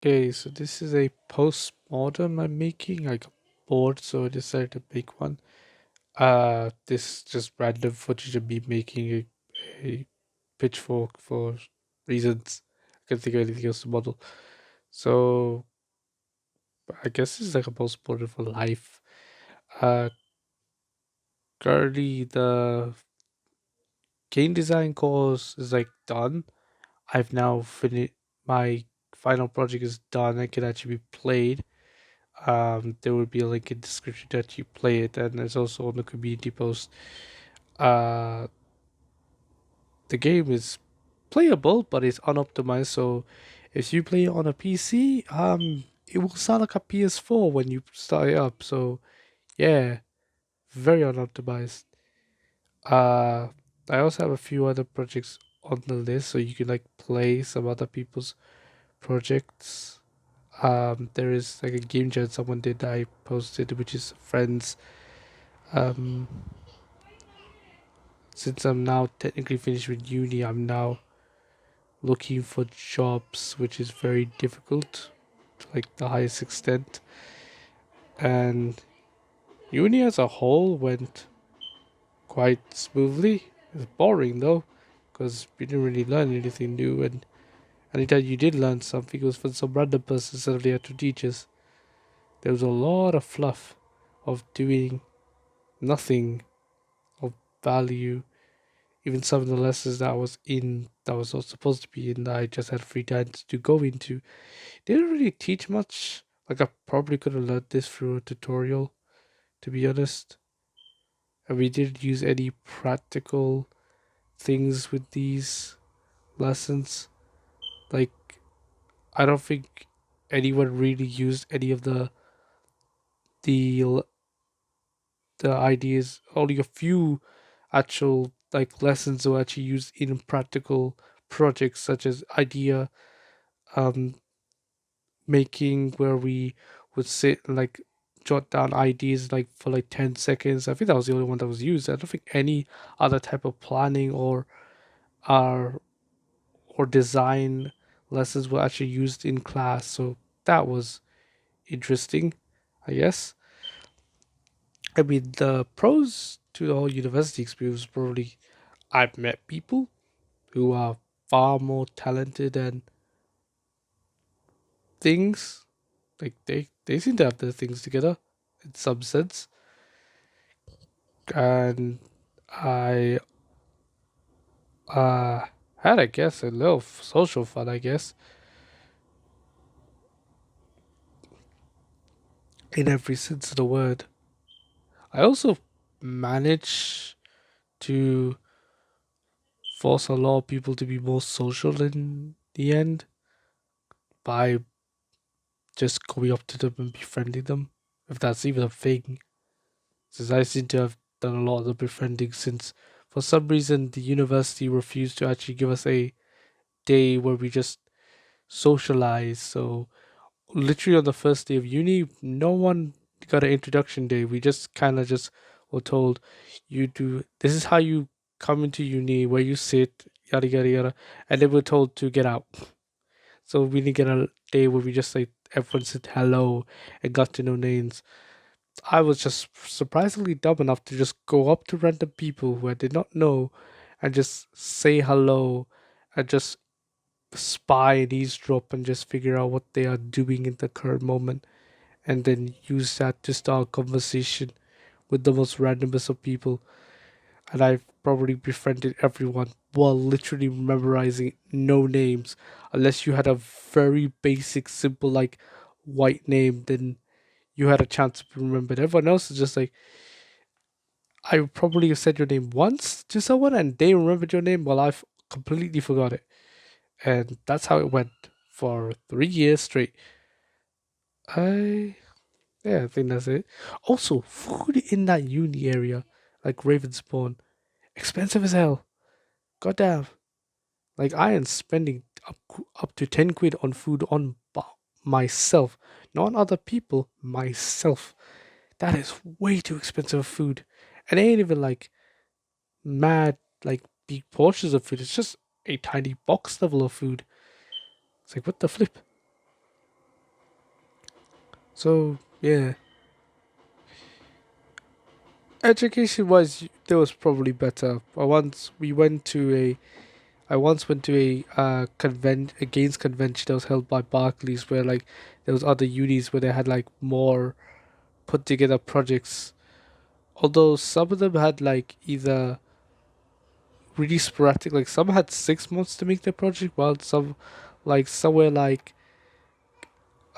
Okay, so this is a post-mortem I'm making. I got bored, so I decided to make one. This just random footage of me making a pitchfork for reasons. I can't think of anything else to model. So I guess this is like a post-mortem for life. Uh, Currently the game design course is like done. I've now finished my final project is done. It can actually be played. There will be a link in the description that you play it, and there's also on the community post. Uh, the game is playable, but it's unoptimized. So if you play it on a PC, it will sound like a PS4 when you start it up. So yeah, very unoptimized. Uh, I also have a few other projects on the list, so you can like play some other people's projects. There is like a game jam someone did that I posted, which is friends. Um, since I'm now technically finished with uni, I'm now looking for jobs, which is very difficult to like the highest extent. And uni as a whole went quite smoothly. It's boring though, because we didn't really learn anything new, and anytime you did learn something, it was from some random person suddenly had to teach us. There was a lot of fluff of doing nothing of value. Even some of the lessons that I was in, that was not supposed to be in, that I just had free time to go into, they didn't really teach much. Like I probably could have learned this through a tutorial, to be honest. And we didn't use any practical things with these lessons. Like I don't think anyone really used any of the the ideas. Only a few actual like lessons were actually used in practical projects, such as idea um making, where we would sit and like jot down ideas like for like 10 seconds. I think that was the only one that was used. I don't think any other type of planning uh, or design lessons were actually used in class. So that was interesting, I guess. I mean, the pros to the whole university experience was probably I've met people who are far more talented and things. Like they seem to have their things together in some sense. And I uh had, I guess, a little social fun, I guess, in every sense of the word. I also managed to force a lot of people to be more social in the end by just going up to them and befriending them, if that's even a thing. Since I seem to have done a lot of the befriending, since for some reason the university refused to actually give us a day where we just socialize. So literally on the first day of uni, no one got an introduction day. We just kind of just were told, you do this is how you come into uni, where you sit, yada yada yada, and then we're told to get out. So we didn't get a day where we just like everyone said hello and got to know names. I was just surprisingly dumb enough to just go up to random people who I did not know and just say hello and just spy and eavesdrop and just figure out what they are doing in the current moment, and then use that to start a conversation with the most randomest of people. And I've probably befriended everyone while literally memorizing no names, unless you had a very basic, simple, like white name, then you had a chance to remember it. Everyone else is just like, I probably have said your name once to someone and they remembered your name while I've completely forgot it. And that's how it went for 3 years straight. I Yeah, I think that's it. Also, food in that uni area, like Ravensbourne, expensive as hell. Goddamn. Like I am spending up to 10 quid on food on myself, not on other people. Myself. That is way too expensive food, and it ain't even like mad like big portions of food. It's just a tiny box level of food. It's like what the flip. So yeah, education wise, there was probably better. I once went to a games convention that was held by Barclays, where like there was other unis where they had like more put together projects. Although some of them had like either really sporadic, like some had 6 months to make their project, while some, like somewhere like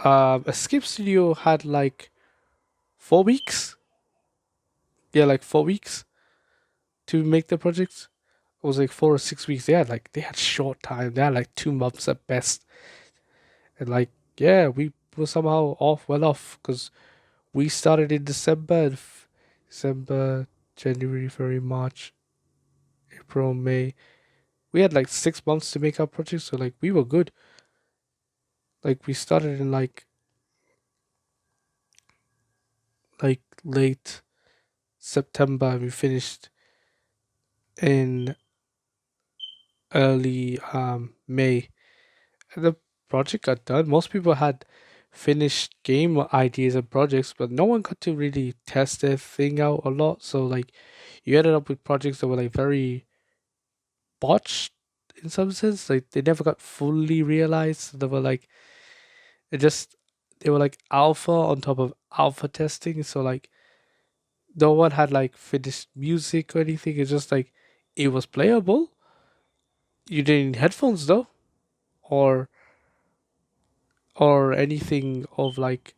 Escape Studio had like 4 weeks. Yeah, like 4 weeks to make their projects. It was like 4 or 6 weeks. They had short time. They had like 2 months at best. And like yeah, we were somehow well off because we started in December, December, January, February, March, April, May. We had like 6 months to make our project, so like we were good. Like we started in like late September and we finished in early May. And the project got done. Most people had finished game ideas and projects, but no one got to really test their thing out a lot. So like you ended up with projects that were like very botched in some sense. Like they never got fully realized. They were like it just they were like alpha on top of alpha testing. So like no one had like finished music or anything. It's just like it was playable. You didn't need headphones though, or anything of like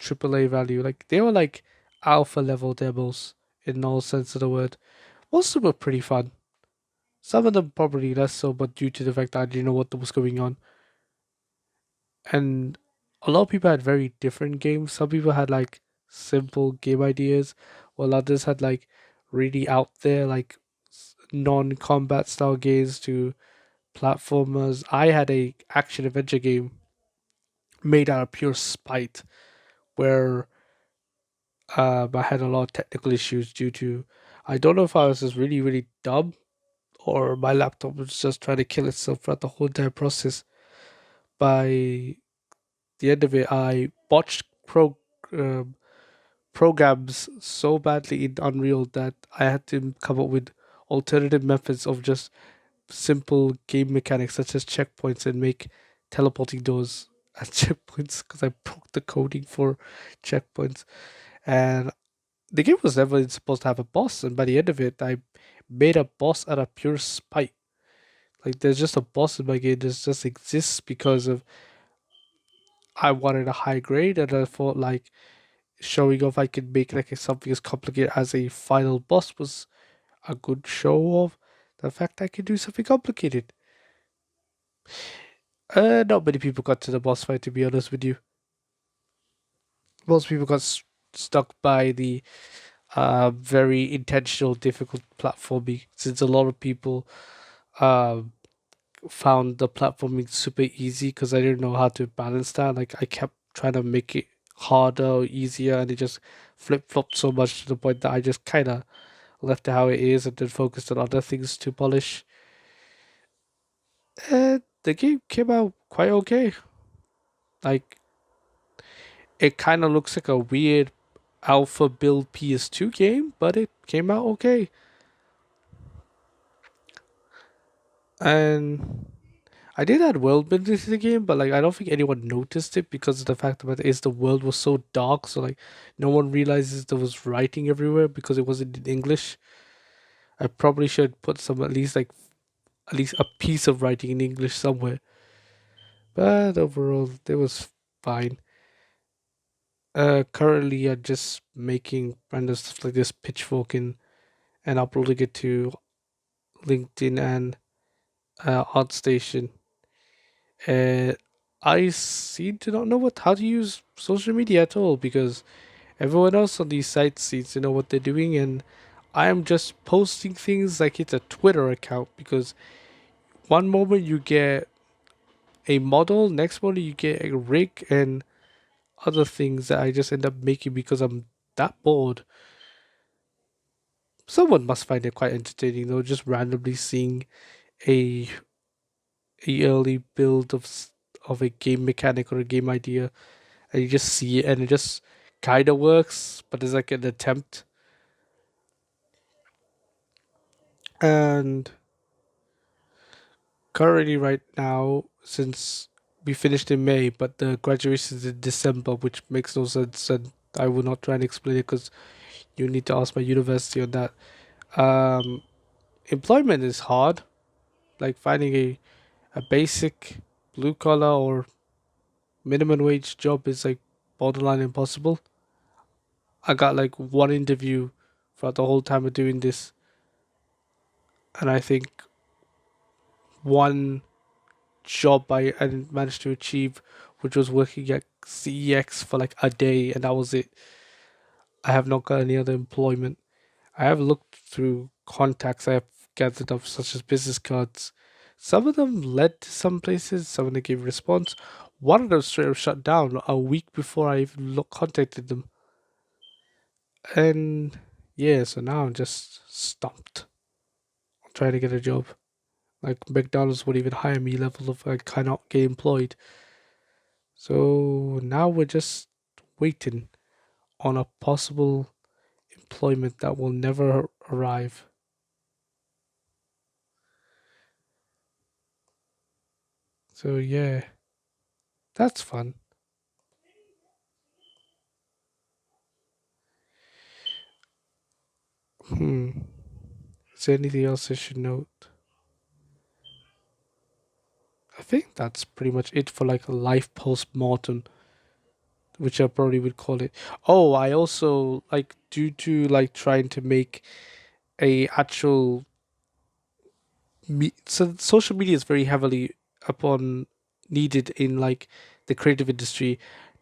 AAA value. Like they were like alpha level demos in all sense of the word. Most of them were pretty fun. Some of them probably less so, but due to the fact that I didn't know what was going on. And a lot of people had very different games. Some people had like simple game ideas, while others had like really out there like non-combat style games to platformers. I had a action adventure game made out of pure spite where I had a lot of technical issues due to I don't know if I was just really dumb or my laptop was just trying to kill itself throughout the whole entire process. By the end of it, I botched um, programs so badly in Unreal that I had to come up with alternative methods of just simple game mechanics such as checkpoints and make teleporting doors as checkpoints because I broke the coding for checkpoints. And the game was never supposed to have a boss, and by the end of it, I made a boss out of pure spite. Like there's just a boss in my game that just exists because of I wanted a high grade, and I thought like showing off I could make like something as complicated as a final boss was a good show of the fact I could do something complicated. Not many people got to the boss fight, to be honest with you. Most people got stuck by the very intentional, difficult platforming, since a lot of people uh, found the platforming super easy because I didn't know how to balance that. Like I kept trying to make it harder or easier, and it just flip flopped so much to the point that I just kind of left it how it is and then focused on other things to polish. And the game came out quite okay. Like it kind of looks like a weird alpha build PS2 game, but it came out okay. And I did add world building to the game, but like I don't think anyone noticed it because of the fact that is the world was so dark, so like no one realizes there was writing everywhere because it wasn't in English. I probably should put some at least a piece of writing in English somewhere. But overall, it was fine. Currently, I'm just making random stuff like this pitchforking and uploading it to LinkedIn and ArtStation. Uh, I seem to not know how to use social media at all because everyone else on these sites seems to know what they're doing, and I'm just posting things like it's a Twitter account because one moment you get a model, next moment you get a rig and other things that I just end up making because I'm that bored. Someone must find it quite entertaining though, just randomly seeing a early build of a game mechanic or a game idea and you just see it, and it just kind of works, but it's like an attempt. And currently, right now, since we finished in May, but the graduation is in December, which makes no sense, and I will not try and explain it because you need to ask my university on that. Um, Employment is hard, like finding a basic blue collar or minimum wage job is like borderline impossible. I got like one interview throughout the whole time of doing this, and I think one job I managed to achieve, which was working at CEX for like a day, and that was it. I have not got any other employment. I have looked through contacts I have gathered up, such as business cards. Some of them led to some places, some of them gave a response. One of them straight up shut down a week before I even contacted them. And yeah, so now I'm just stumped trying to get a job. Like McDonald's would even hire me level of I cannot get employed. So now we're just waiting on a possible employment that will never arrive. So yeah, that's fun. Hmm. Is there anything else I should note? I think that's pretty much it for like a life post mortem, which I probably would call it. Oh, I also like due to like trying to make a actual so social media is very heavily upon needed in like the creative industry.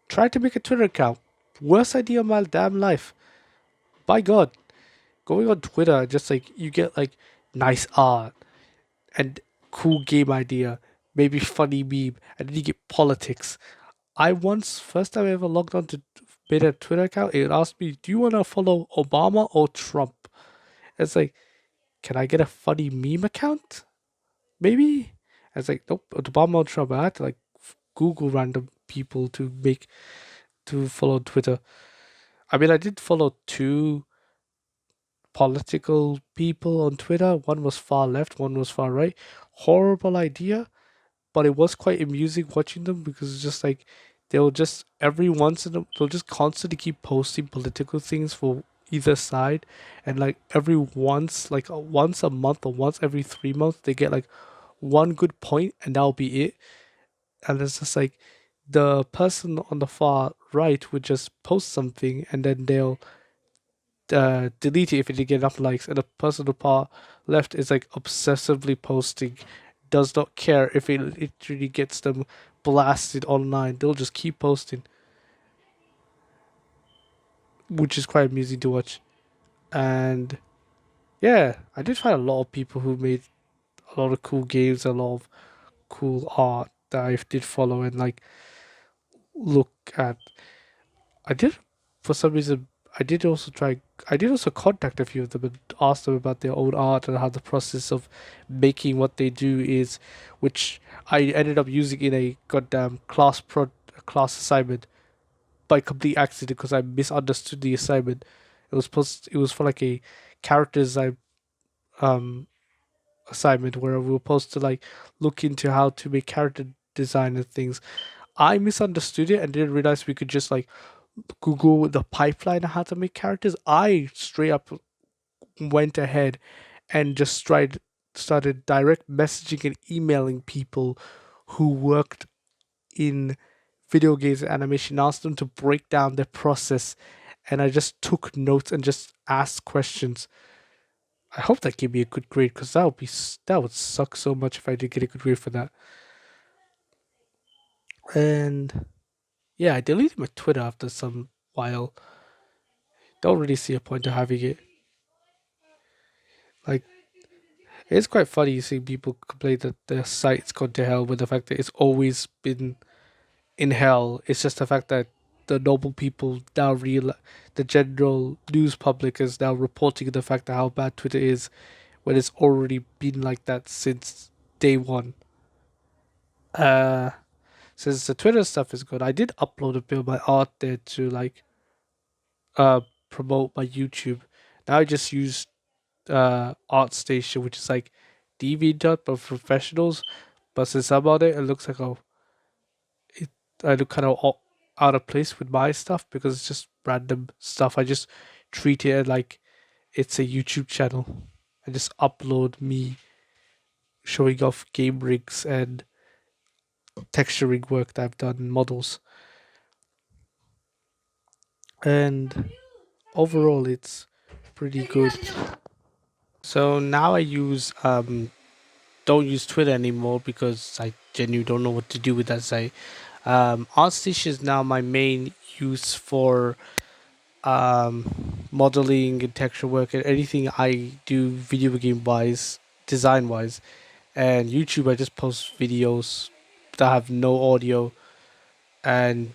Try to make a Twitter account. Worst idea of my damn life. By God, going on Twitter, just like you get like nice art and cool game idea, maybe funny meme, and then you get politics. I once, first time I ever logged on to made a Twitter account, it asked me, "Do you want to follow Obama or Trump?" It's like, can I get a funny meme account? Maybe. I was like, nope, Obama or Trump. I had to like Google random people to make to follow Twitter. I mean, I did follow two political people on Twitter. One was far left, one was far right. Horrible idea, but it was quite amusing watching them because it's just like they'll just every once in a they'll just constantly keep posting political things for either side, and like every once like once a month or once every 3 months they get like one good point and that'll be it. And it's just like the person on the far right would just post something and then they'll delete it if it didn't get enough likes, and the person on the far left is like obsessively posting, does not care if it literally gets them blasted online. They'll just keep posting, which is quite amusing to watch. And yeah, I did find a lot of people who made a lot of cool games, a lot of cool art that I did follow and like look at. I did, for some reason, I did also try. I did also contact a few of them and ask them about their own art and how the process of making what they do is, which I ended up using in a goddamn class assignment by complete accident because I misunderstood the assignment. It was for like a character design um assignment where we were supposed to like look into how to make character design and things. I misunderstood it and didn't realize we could just like Google the pipeline of how to make characters. I straight up went ahead and just started direct messaging and emailing people who worked in video games and animation, asked them to break down their process, and I just took notes and just asked questions. I hope that gave me a good grade because that would suck so much if I did get a good grade for that. And yeah, I deleted my Twitter after some while. Don't really see a point to having it. Like it's quite funny seeing people complain that their site's gone to hell with the fact that it's always been in hell. It's just the fact that the noble people now real the general news public is now reporting the fact that how bad Twitter is when it's already been like that since day one. Uh since the Twitter stuff is good, I did upload a bit of my art there to like uh promote my YouTube. Now I just use ArtStation, which is like DeviantArt but for professionals. But since I'm on it, it looks like it, I look kind of out of place with my stuff because it's just random stuff. I just treat it like it's a YouTube channel. I just upload me showing off game rigs and texturing work that I've done in models. And overall, it's pretty good. So now I use don't use Twitter anymore because I genuinely don't know what to do with that site. ArtStation is now my main use for modeling and texture work and anything I do video game wise, design wise. And YouTube, I just post videos that have no audio. And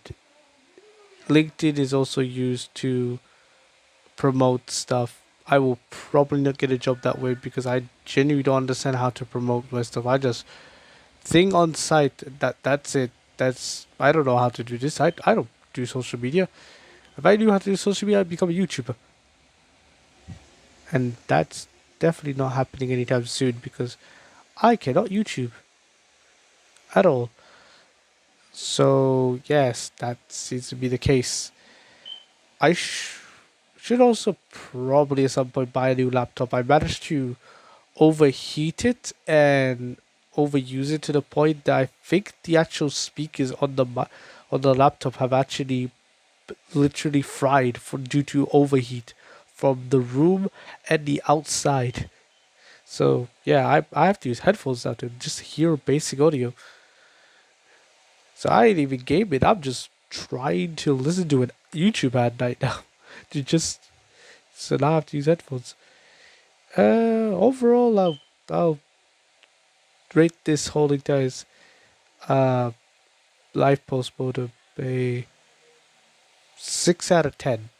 LinkedIn is also used to promote stuff. I will probably not get a job that way because I genuinely don't understand how to promote my stuff. I just thing on site that's it. That's I don't know how to do this. I don't do social media. If I knew how to do social media, I'd become a YouTuber. And that's definitely not happening anytime soon because I cannot YouTube at all. So yes, that seems to be the case. I should also probably at some point buy a new laptop. I managed to overheat it and overuse it to the point that I think the actual speakers on on the laptop have actually literally fried for due to overheat from the room and the outside. So yeah, I have to use headphones now to just hear basic audio. So I ain't even gaming. I'm just trying to listen to an YouTube ad night now. to just so now I have to use headphones. Overall, I'll rate this whole entire uh live post mode a 6 out of 10,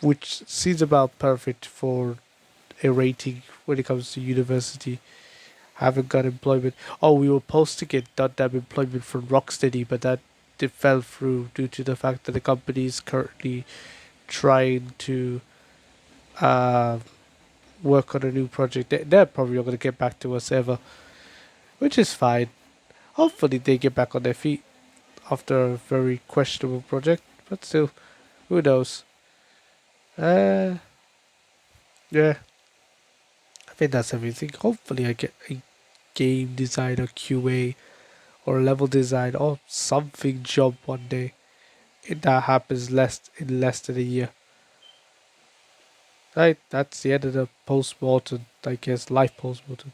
which seems about perfect for a rating when it comes to university. Haven't got employment. Oh, we were posting it, not that employment from Rocksteady, but that it fell through due to the fact that the company is currently trying to uh, work on a new project. They're probably not going to get back to us ever, which is fine. Hopefully, they get back on their feet after a very questionable project, but still, who knows? Uh, yeah, I think that's everything. Hopefully, I get a game designer, QA, or level design, or something job one day. If that happens less than a year. Right, that's the end of the post mortem, I guess, life post mortem.